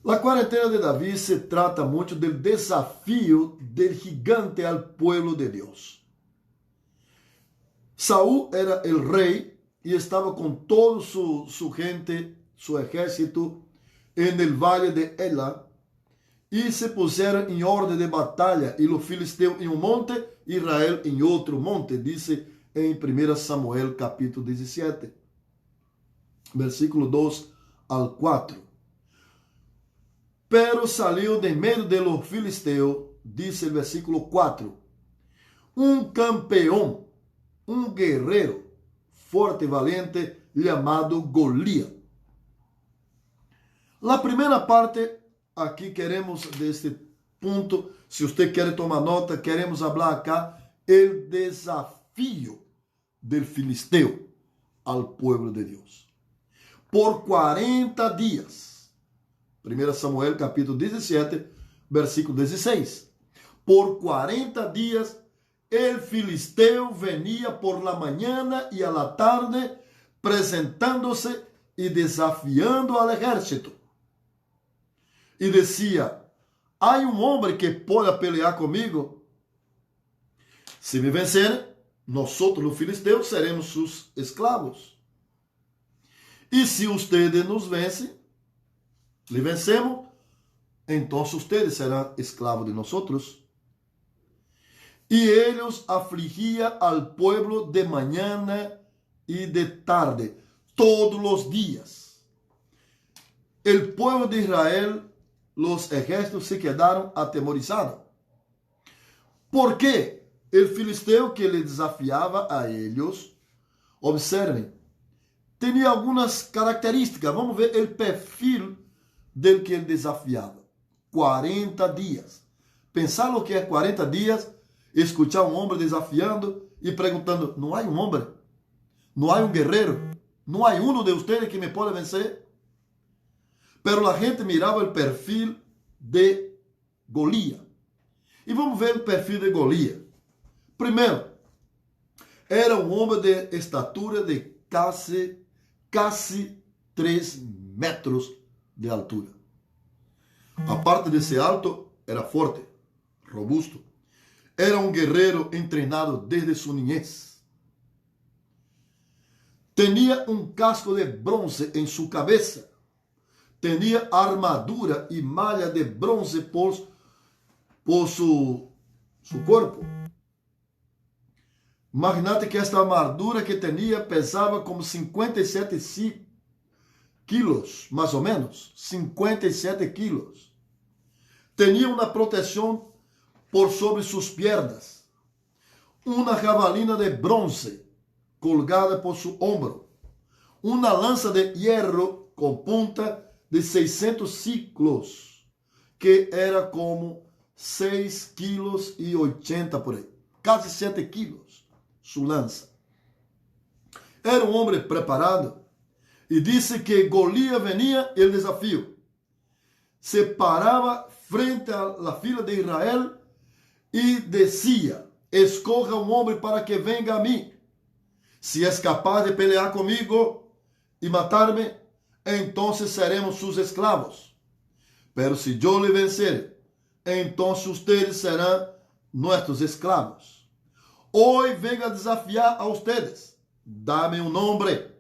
A quarentena de Davi se trata muito do desafio del gigante al pueblo de Deus. Saúl era el rey y estaba con todo su gente, su ejército, en el valle de Ela, y se pusieron en orden de batalla, y los filisteos en un monte, Israel en otro monte, dice en 1 Samuel capítulo 17, versículo 2 al 4. Pero salió de medio de los filisteos, dice el versículo 4, un campeón, un guerrero fuerte y valiente llamado Goliat. La primera parte, aqui queremos deste ponto, se você quer tomar nota, queremos falar acá el desafio del filisteo al pueblo de Deus. Por 40 dias. 1 Samuel capítulo 17, versículo 16. Por 40 dias, el filisteo venía por la mañana y a la tarde, presentándose y desafiando al ejército. E decía, há homem que pode pelear comigo? Se me vencer, nós, os filisteus, seremos seus escravos. E se ustedes nos vencem, lhe vencemos, então ustedes serão escravos de nós. E eles afligia al pueblo de mañana e de tarde, todos os dias. El pueblo de Israel, los ejércitos se quedaram atemorizados. ¿Por quê? El filisteu que lhe desafiava a eles, observem, tinha algumas características. Vamos ver o perfil del que ele desafiava. 40 dias. Pensar o que é 40 dias, escuchar um homem desafiando e perguntando, não há um homem? Não há um guerreiro? Não há um de vocês que me pode vencer? Pero a gente mirava o perfil de Goliat. E vamos ver o perfil de Goliat. Primeiro, era um homem de estatura de quase 3 metros de altura. Aparte de ser alto, era forte, robusto. Era um guerreiro treinado desde sua niñez. Tinha um casco de bronze em sua cabeça. Tinha armadura e malha de bronze por su corpo. Imaginate que esta armadura que tinha pesava como 57 quilos, mais ou menos. 57 quilos. Tinha uma proteção por sobre suas pernas. Uma jabalina de bronze colgada por seu ombro. Uma lança de hierro com ponta de 600 ciclos, que era como 6,80 quilos por aí. Quase 7 quilos, sua lança. Era um homem preparado e disse que Goliat venia el desafio. Se parava frente à fila de Israel e dizia, escorra um homem para que venga a mim. Se és capaz de pelear comigo e matar-me, então seremos seus escravos. Pero se eu lhe vencer, então ustedes serão nossos escravos. Hoje vengo a desafiar a ustedes. Dame um nome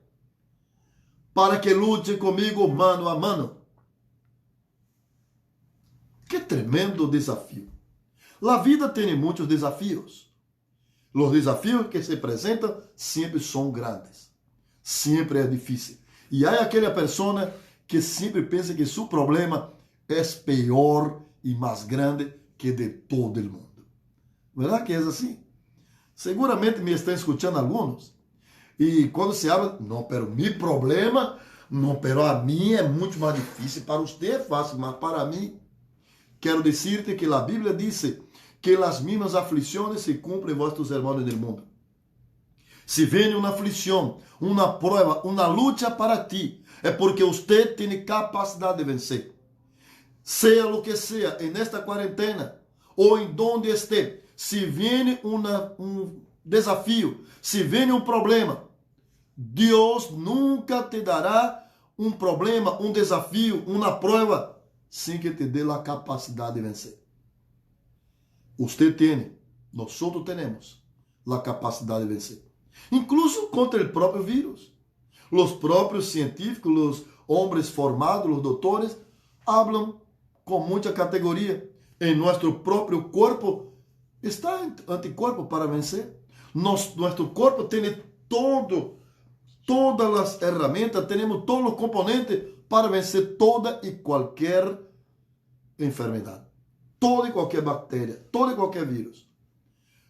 para que lute comigo mano a mano. Que tremendo desafio. A vida tem muitos desafios. Os desafios que se apresentam sempre são grandes. Sempre é difícil. E há aquela pessoa que sempre pensa que seu problema é pior e mais grande que de todo o mundo. Verdade que é assim? Seguramente me estão escutando alguns. E quando se habla, não, pero meu problema, não, pero a mim é muito mais difícil. Para você é fácil, mas para mim, quero dizer-te que a Bíblia diz que as mesmas aflições se cumprem vossos irmãos do mundo. Se vem uma aflição, uma prova, uma luta para ti, é porque você tem capacidade de vencer. Seja o que seja, nesta quarentena, ou em donde esteja, se vem um desafio, se vem um problema, Deus nunca te dará um problema, um desafio, uma prova sin que te dé la capacidad de vencer. Usted tiene, nosotros tenemos la capacidad de vencer. Incluso contra el propio virus. Los propios científicos, los hombres formados, los doctores, hablan con mucha categoría. En nuestro propio cuerpo está anticuerpo para vencer. Nuestro cuerpo tiene todas las herramientas, tenemos todos los componentes para vencer toda y cualquier enfermedad, toda y cualquier bacteria, todo y cualquier virus.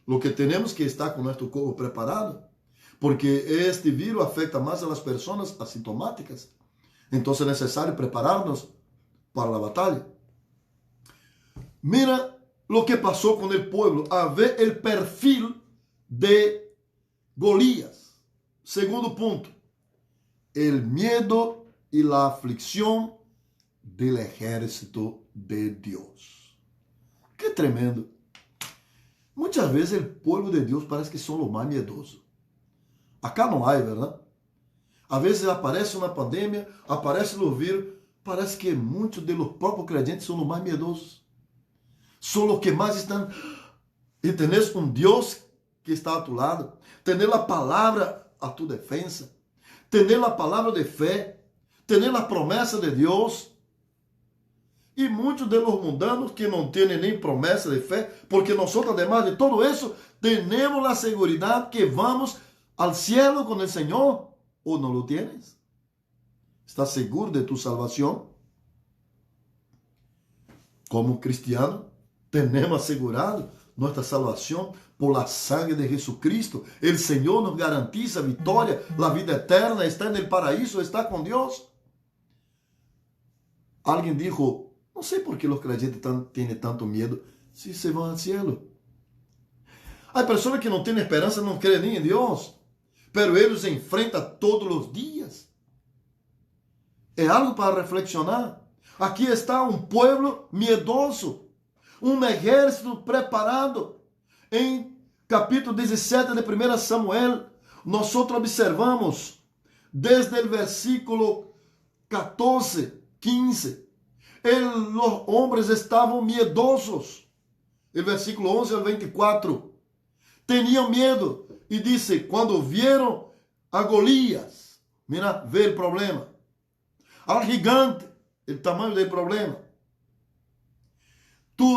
Lo que tenemos que estar con nuestro cuerpo preparado, porque este virus afecta más a las personas asintomáticas. Entonces es necesario prepararnos para la batalla. Mira lo que pasó con el pueblo, a ver el perfil de Golias. Segundo punto, el miedo y la aflicción del ejército de Dios. Qué tremendo. Muchas veces el pueblo de Dios parece que son los más miedosos. Acá no hay, ¿verdad? A veces aparece una pandemia, aparece los virus, parece que muchos de los propios creyentes son los más miedosos. Son los que más están. Y tenés un Dios que está a tu lado. Tener la palabra a tu defensa. Tener la palabra de fe. Tener la promesa de Dios. Y muchos de los mundanos que no tienen ni promesa de fe, porque nosotros además de todo eso, tenemos la seguridad que vamos al cielo con el Señor. ¿O no lo tienes? ¿Estás seguro de tu salvación? Como cristiano, tenemos asegurado nuestra salvación por la sangre de Jesucristo. El Señor nos garantiza victoria, la vida eterna, está en el paraíso, está con Dios. Alguien dijo, no sé por qué los creyentes tienen tanto miedo si se van al cielo. Hay personas que no tienen esperanza, no creen ni en Dios, pero ellos se enfrentan todos los días. Es algo para reflexionar. Aquí está un pueblo miedoso, un ejército preparado. En capítulo 17 de 1 Samuel, nosotros observamos desde el versículo 14, 15, los hombres estaban miedosos. El versículo 11 al 24, tenían miedo. Y dice, cuando vieron a Golias, mira, ve el problema, al gigante, el tamaño del problema,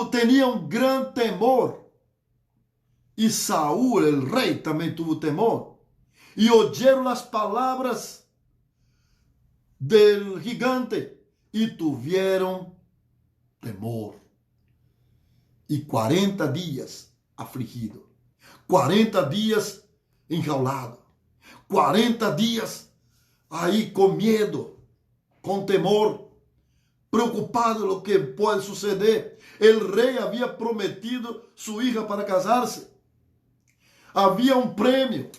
tenía un gran temor. Y Saúl, el rey, también tuvo temor. Y oyeron las palabras del gigante y tuvieron temor. Y 40 días afligido, 40 días enjaulado, 40 días ahí con miedo, con temor, preocupado de lo que puede suceder. El rey había prometido su hija para casarse. Había un premio.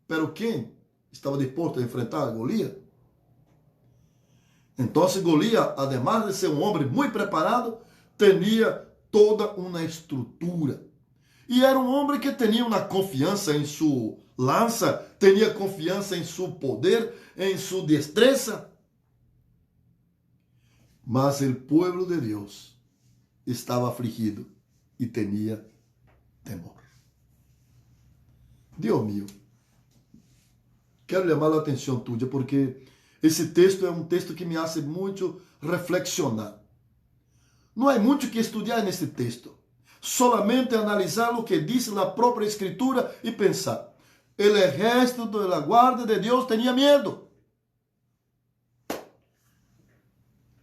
Pero ¿quién estaba dispuesto a enfrentar a Goliat? Entonces Goliat, además de ser un hombre muy preparado, tenía toda una estructura. Y era un hombre que tenía una confianza en su lanza, tenía confianza en su poder, en su destreza. Mas el pueblo de Dios estaba afligido y tenía temor. Dios mío, quero llamar a atenção tuya porque esse texto é um texto que me hace muito reflexionar. Não há muito que estudar nesse texto. Solamente analisar o que diz a própria Escritura e pensar. O ejército de la guardia de Deus tinha medo.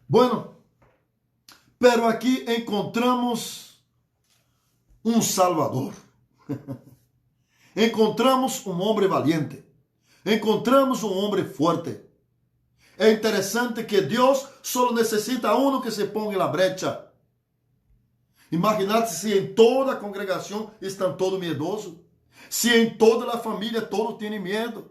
Bueno, pero aqui encontramos um Salvador. Encontramos um homem valiente. Encontramos um homem forte. É interessante que Deus só necessita um que se ponga na brecha. Imaginate se em toda a congregação estão todos miedosos. Se em toda a família todos têm medo.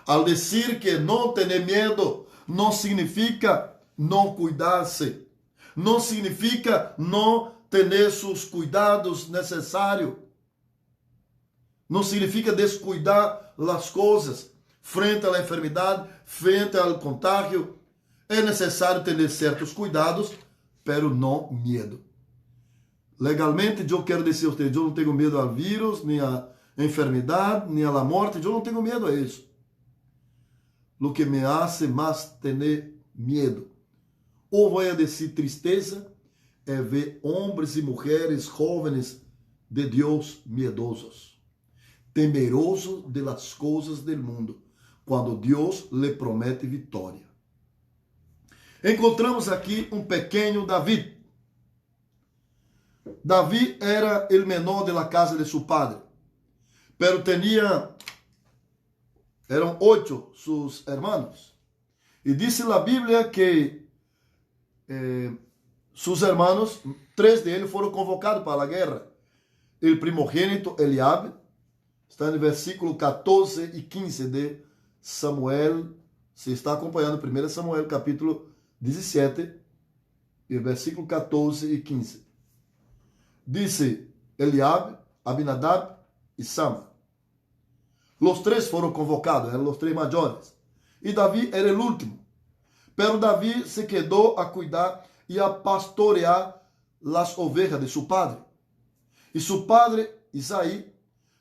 Al dizer que não ter medo, não significa não cuidar-se. Não significa não ter seus cuidados necessários. Não significa descuidar as coisas frente à enfermidade, frente ao contágio. é necessário ter certos cuidados, pero não medo. Legalmente, eu quero dizer a você, eu não tenho medo ao vírus, nem à enfermidade, nem à morte, eu não tenho medo a isso. O que me hace mais ter medo, ou vou dizer tristeza, é ver homens e mulheres jovens de Deus miedosos, temerosos de las coisas do mundo, quando Deus lhe promete vitória. Encontramos aqui um pequeno David. Davi era o menor de la casa de seu padre, pero eram 8 seus hermanos. E diz a Bíblia que seus hermanos, 3 deles foram convocados para a guerra. O primogênito Eliabe, está no versículo 14 e 15 de Samuel. Se está acompanhando 1 Samuel, capítulo 17, e versículo 14 e 15. Disse Eliabe, Abinadab e Sama. Os 3 foram convocados, eram os 3 maiores. E Davi era o último. Pero Davi se quedou a cuidar e a pastorear as ovelhas de seu padre. E seu padre, Isaí,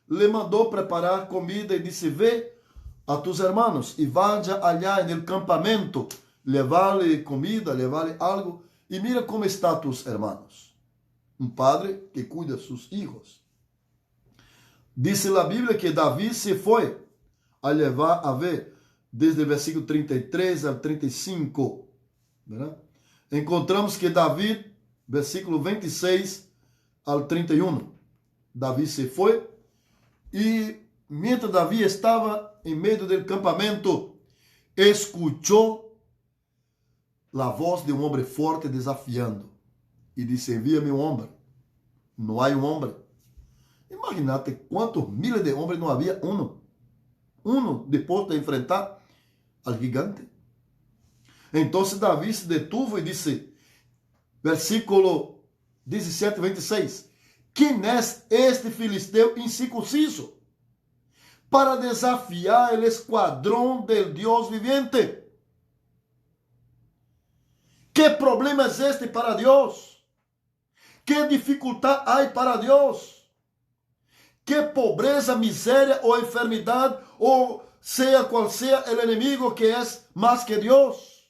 lhe mandou preparar comida e disse: Ve a tus hermanos e vaya allá no campamento, levar-lhe comida, levar-lhe algo, e mira como estão tus hermanos. Um padre que cuida de seus filhos. Diz a Bíblia que Davi se foi a levar a ver, desde o versículo 33 ao 35. Né? Encontramos que Davi, versículo 26 ao 31, Davi se foi e, mientras Davi estava em meio do campamento, escutou a voz de um homem forte desafiando e disse: envia-me um homem. Não há um homem. Imaginate quantos miles de homens não havia depois de enfrentar al gigante. Então Davi se detuvo e disse, versículo 17 e 26, quem é este filisteu incircunciso para desafiar o esquadrão del Deus vivente? Que problema é este para Deus? Que dificuldade há para Deus? Que pobreza, miséria ou enfermidade, ou seja qual seja o inimigo que é mais que Deus?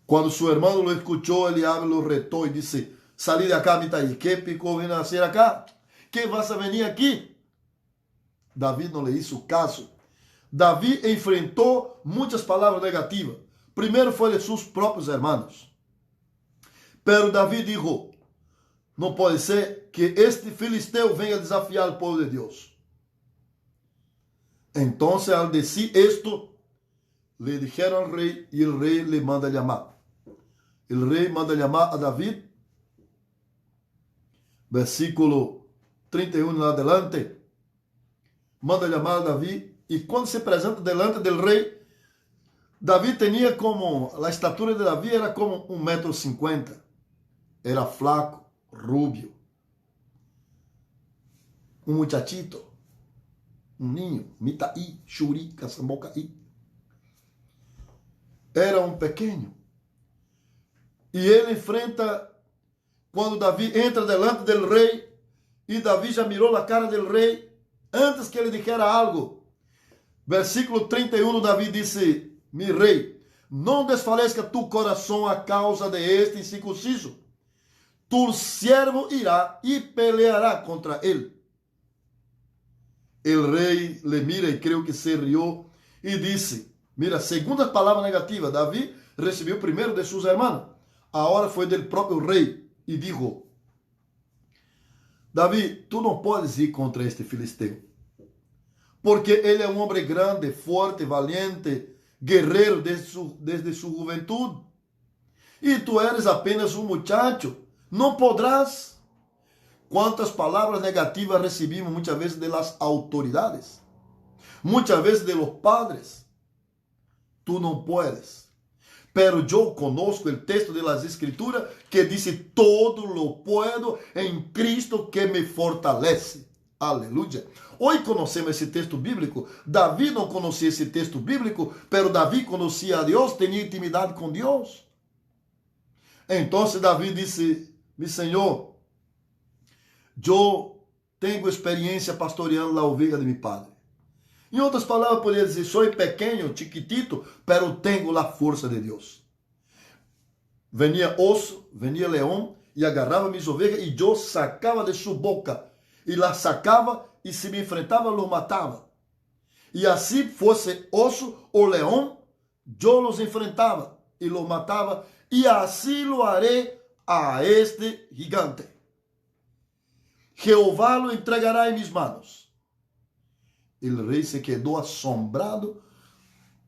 Quando seu irmão lo escuchou, Eliabe lo retou e disse: salí de acá, Mitaí, que picou vem a ser acá? Que vas a venir aqui? Davi não lhe hizo caso. Davi enfrentou muitas palavras negativas. Primeiro foi de seus próprios irmãos. Pero Davi dijo: não pode ser que este filisteu venha desafiar o povo de Deus. Então, al decir esto, le dijeron al rey y el rey le manda llamar. El rey manda llamar a David, versículo 31 en adelante, manda llamar a David y cuando se presenta delante del rey, David tenía como, la estatura de David era como 1,50 m, era flaco, rubio, un muchachito, um ninho, Mitaí, Xuri, Caçambocaí. Era um pequeno. E ele enfrenta, quando Davi entra delante del rei, e Davi já mirou a cara del rei, antes que ele dijera algo. Versículo 31, Davi disse: mi rei, não desfaleça tu coração a causa de este incircunciso. Tu siervo irá e peleará contra ele. O rei le mira e creio que se riu e disse: mira, segunda palavra negativa, Davi recebeu primeiro de seus irmãos, agora foi do próprio rei, e dijo: Davi, tu não podes ir contra este filisteu, porque ele é um homem grande, forte, valiente, guerreiro desde sua juventude, e tu eres apenas um muchacho, não podrás. Quantas palavras negativas recebemos muitas vezes das autoridades, muitas vezes de los padres. Tu não puedes. Pero eu conosco o texto de las Escrituras que diz: todo lo puedo em Cristo que me fortalece. Aleluia. Hoje conhecemos esse texto bíblico. Davi não conhecia esse texto bíblico, pero Davi conhecia a Deus, tinha intimidade com Deus. Então Davi disse: "Mi Senhor, eu tenho experiência pastoreando a ovelha de meu padre." Em outras palavras, poderia dizer: "Sou pequeno, chiquitito, pero tenho a força de Deus." Venia osso, venia leão e agarrava minhas ovelhas e eu sacava de sua boca. E las sacava e se me enfrentava, los matava. E assim fosse osso ou leão, eu los enfrentava e los matava. E assim lo haré a este gigante. Jeová lo entregará em minhas manos. O rei se quedou assombrado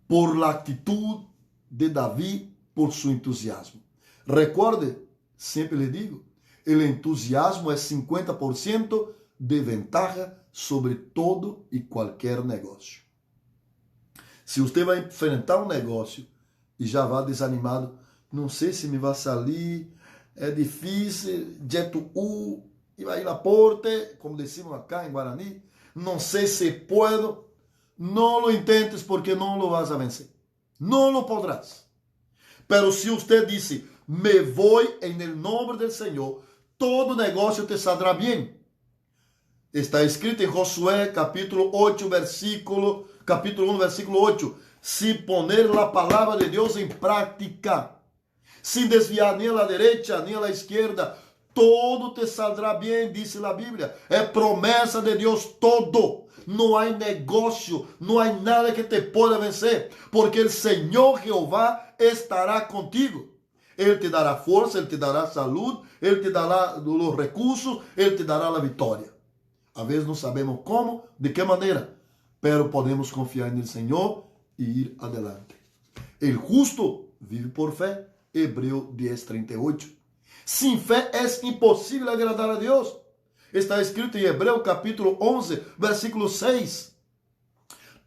por la actitud de Davi, por seu entusiasmo. Recorde, sempre lhe digo, o entusiasmo é 50% de ventaja sobre todo e qualquer negócio. Se você vai enfrentar um negócio e já vai desanimado, não sei se me vai sair, é difícil, jeito e vai ir à porta, como decimos acá em Guarani, não sei se puedo, não lo intentes porque não lo vas a vencer. Não lo podrás. Pero se você disse: "Me vou em el nome del Senhor", todo negócio te saldrá bem. Está escrito em Josué, capítulo 8, capítulo 1, versículo 8. Se poner la palavra de Deus em prática, sem desviar nem a la derecha, nem a la izquierda, todo te saldrá bem, disse a Bíblia. É promessa de Deus todo. Não há negócio, não há nada que te possa vencer, porque o Senhor Jeová estará contigo. Ele te dará força, Ele te dará saúde, Ele te dará os recursos, Ele te dará a vitória. Às vezes não sabemos como, de que maneira, pero podemos confiar no Senhor e ir adelante. El justo vive por fé. Hebreu 10:38. Sem fé é impossível agradar a Deus. Está escrito em Hebreu capítulo 11, versículo 6.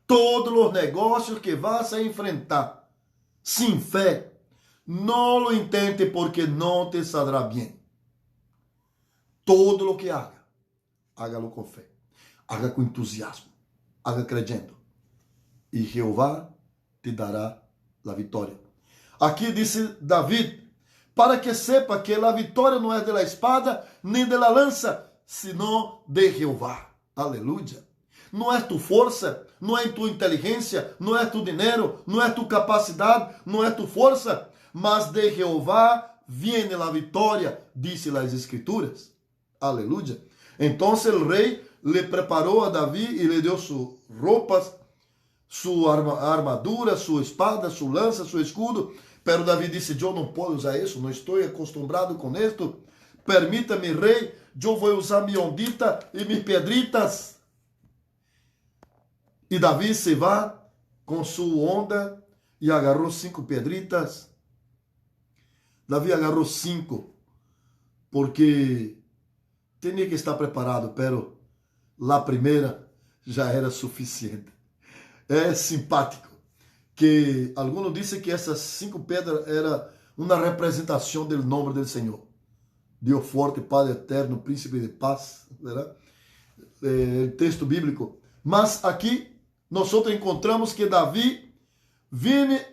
Todos os negócios que vas a enfrentar sem fé, não lo intente porque não te saldrá bem. Todo lo que haga, hágalo com fé. Haga com entusiasmo. Haga creyendo. E Jeová te dará a vitória. Aqui disse David: "Para que sepa que a vitória não é de la espada, nem de la lança, sino de Jeová." Aleluia. Não é tu força, não é tu inteligência, não é tu dinheiro, não é tu capacidade, não é tu força, mas de Jeová viene a vitória, disse as Escrituras. Aleluia. Então o rei le preparou a Davi e lhe deu suas roupas, sua armadura, sua espada, sua lança, seu escudo. Pero Davi disse: "Eu não posso usar isso, não estou acostumado com isto. Permita-me, rei, eu vou usar minha ondita e minhas pedritas." E Davi se vai com sua onda e agarrou 5 pedritas. Davi agarrou 5, porque tinha que estar preparado, pero a primeira já era suficiente. É simpático que alguns dizem que essas 5 pedras eram uma representação do nome do Senhor. Deus forte, Padre eterno, príncipe de paz, ¿verdad? Texto bíblico. Mas aqui nós encontramos que Davi vive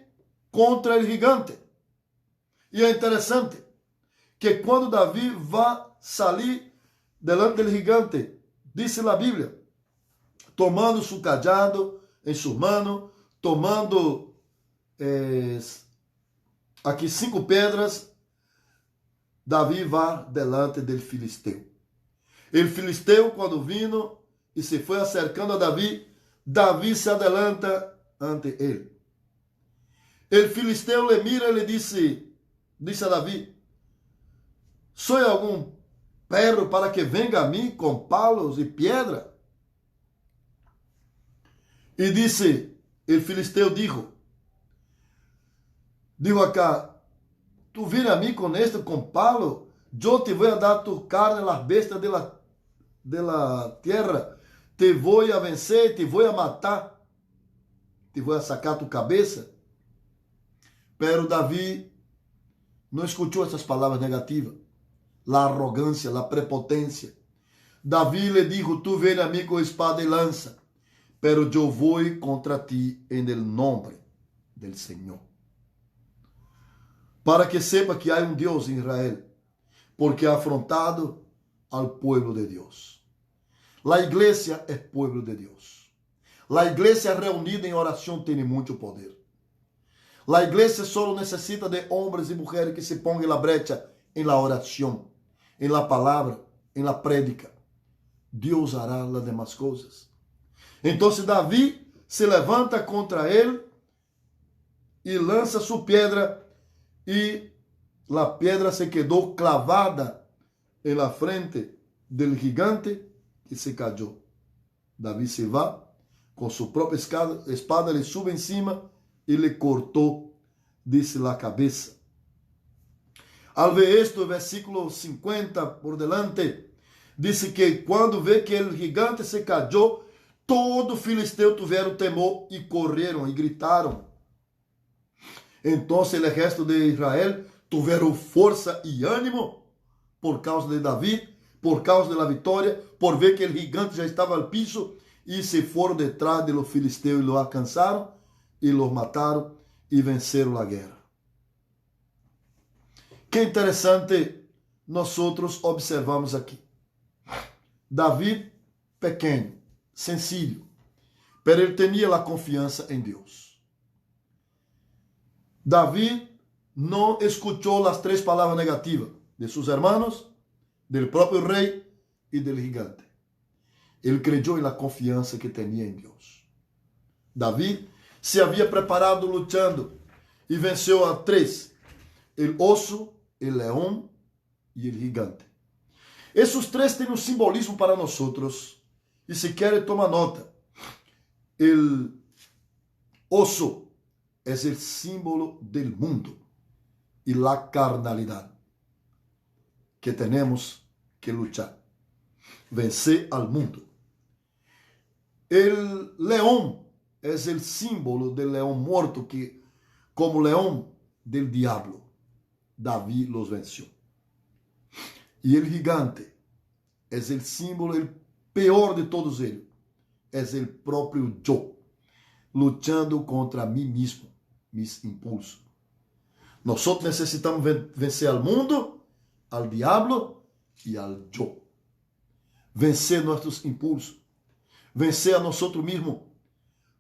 contra o gigante. E é interessante que quando Davi vai sair delante do gigante, diz a Bíblia, tomando seu cajado em sua mão, tomando aqui 5 pedras, Davi vai delante do filisteu. O filisteu, quando vino e se foi acercando a Davi, Davi se adelanta ante ele. O filisteu lhe mira e lhe disse a Davi: "Sou algum perro para que venga a mim com palos e pedra?" E disse, o filisteu dijo acá: "Tu vienes a mim com esto, com palo, eu te vou a dar tu carne, las bestas de la tierra, te vou a vencer, te vou a matar, te vou a sacar tu cabeça." Pero Davi não escutou essas palavras negativas, a arrogância, a prepotência. Davi le dijo, tú ven a mí con espada y lanza, pero yo voy contra ti en el nombre del Señor. Para que sepa que hay un Dios en Israel, porque ha afrontado al pueblo de Dios. La iglesia es pueblo de Dios. La iglesia reunida en oración tiene mucho poder. La iglesia solo necesita de hombres y mujeres que se pongan en la brecha en la oración, en la palabra, en la prédica. Dios hará las demás cosas. Entonces David se levanta contra él y lanza su piedra, y la piedra se quedó clavada en la frente del gigante y se cayó. David se va con su propia espada, le sube encima y le cortó, dice, la cabeza. Al ver esto, el versículo 50 por delante, dice que cuando ve que el gigante se cayó, todo filisteo tuvieron temor y corrieron y gritaron. Entonces el ejército de Israel tuvieron fuerza y ánimo por causa de David, por causa de la victoria, por ver que el gigante ya estaba al piso, y se fueron detrás de los filisteos y los alcanzaron y los mataron y vencieron la guerra. Qué interesante nosotros observamos aquí. David, pequeño, sencillo, pero él tenía la confianza en Dios. David no escuchó las tres palabras negativas de sus hermanos, del propio rey y del gigante. Él creyó en la confianza que tenía en Dios. David se había preparado luchando y venció a tres: el oso, el león y el gigante. Esos tres tienen un simbolismo para nosotros, y si quiere toma nota. El oso es el símbolo del mundo y la carnalidad que tenemos que luchar, vencer al mundo. El león es el símbolo del león muerto, que como león del diablo, David los venció. Y el gigante es el símbolo, el peor de todos ellos, es el propio yo, luchando contra mí mismo, mis impulsos. Nosotros necesitamos vencer al mundo, al diablo y al yo. Vencer nuestros impulsos, vencer a nosotros mismos.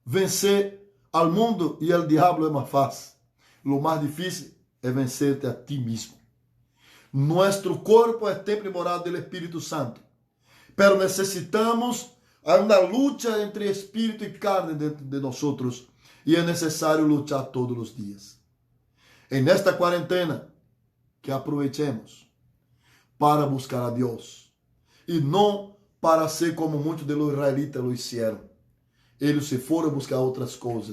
Vencer al mundo y al diablo es más fácil. Lo más difícil es vencerte a ti mismo. Nuestro cuerpo es templo y morada del Espíritu Santo, pero necesitamos, hay una lucha entre espíritu y carne dentro de nosotros, y es necesario luchar todos los días. En esta cuarentena, que aprovechemos para buscar a Dios, y no para ser como muchos de los israelitas lo hicieron. Eles se foram buscar outras coisas.